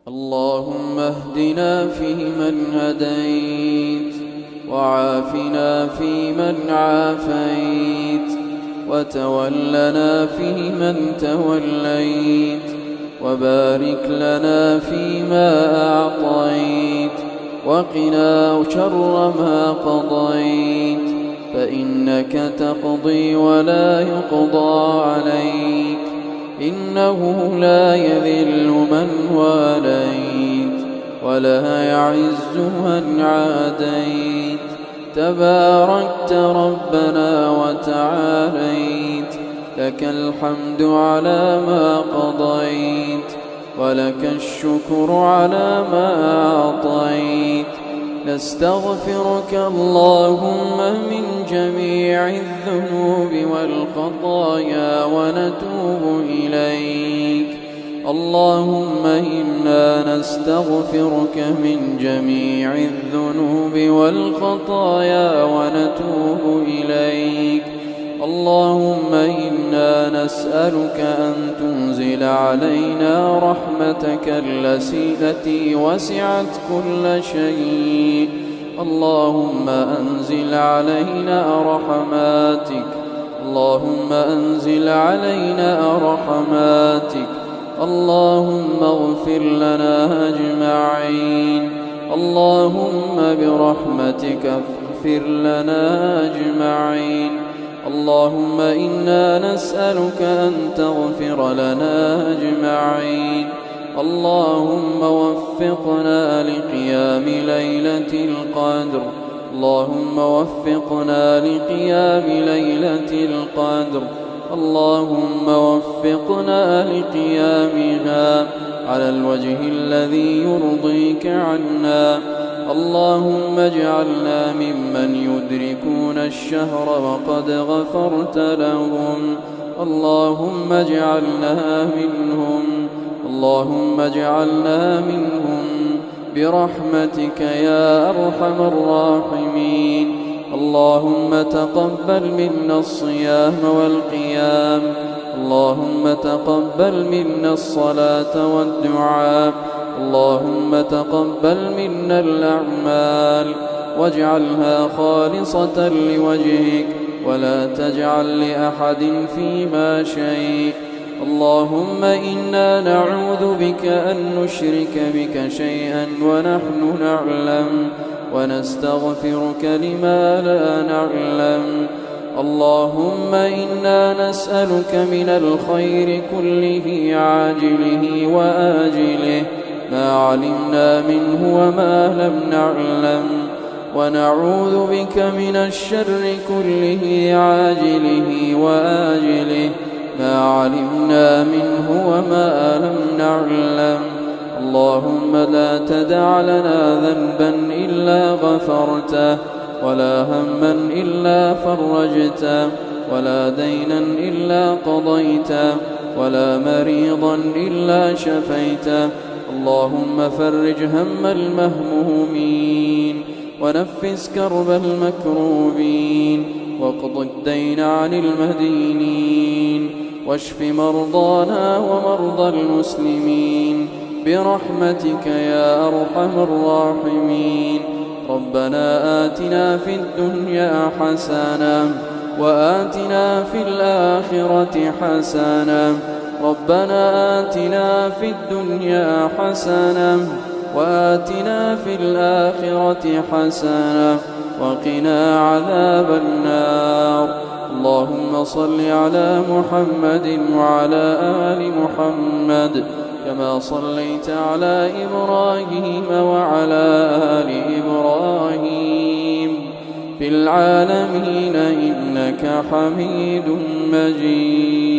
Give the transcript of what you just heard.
اللهم اهدنا فيمن هديت، وعافنا فيمن عافيت، وتولنا فيمن توليت، وبارك لنا فيما أعطيت، وقنا شر ما قضيت، فإنك تقضي ولا يقضى عليك، إنه لا يذل من واليت ولا يعز من عاديت، تباركت ربنا وتعاليت، لك الحمد على ما قضيت، ولك الشكر على ما أعطيت. نستغفرك اللهم من جميع الذنوب والخطايا ونتوب إليك. اللهم إنا نستغفرك من جميع الذنوب والخطايا ونتوب إليك. اللهم إنا نسألك أن تنزل علينا رحمتك التي وسعت كل شيء. اللهم أنزل علينا رحماتك، اللهم أنزل علينا رحماتك. اللهم اغفر لنا أجمعين، اللهم برحمتك اغفر لنا أجمعين. اللهم إنا نسألك أن تغفر لنا أجمعين. اللهم وفقنا لقيام ليلة القدر، اللهم وفقنا لقيام ليلة القدر، اللهم وفقنا لقيامها على الوجه الذي يرضيك عنا. اللهم اجعلنا ممن يدركون الشهر وقد غفرت لهم، اللهم اجعلنا منهم، اللهم اجعلنا منهم برحمتك يا أرحم الراحمين. اللهم تقبل منا الصيام والقيام، اللهم تقبل منا الصلاة والدعاء، اللهم تقبل منا الأعمال واجعلها خالصة لوجهك، ولا تجعل لأحد فيها شيء. اللهم إنا نعوذ بك أن نشرك بك شيئا ونحن نعلم، ونستغفرك لما لا نعلم. اللهم إنا نسألك من الخير كله عاجله وآجله، ما علمنا منه وما لم نعلم، ونعوذ بك من الشر كله عاجله وآجله، ما علمنا منه وما لم نعلم. اللهم لا تدع لنا ذنبا إلا غفرته، ولا هما إلا فرجته، ولا دينا إلا قضيته، ولا مريضا إلا شفيته. اللهم فرج هم المهمومين، ونفس كرب المكروبين، واقض الدين عن المدينين، واشف مرضانا ومرضى المسلمين برحمتك يا أرحم الراحمين. ربنا آتنا في الدنيا حسنة، وآتنا في الآخرة حسنة. ربنا آتنا في الدنيا حسنة، وآتنا في الآخرة حسنة، وقنا عذاب النار. اللهم صل على محمد وعلى آل محمد، كما صليت على إبراهيم وعلى آل إبراهيم في العالمين إنك حميد مجيد.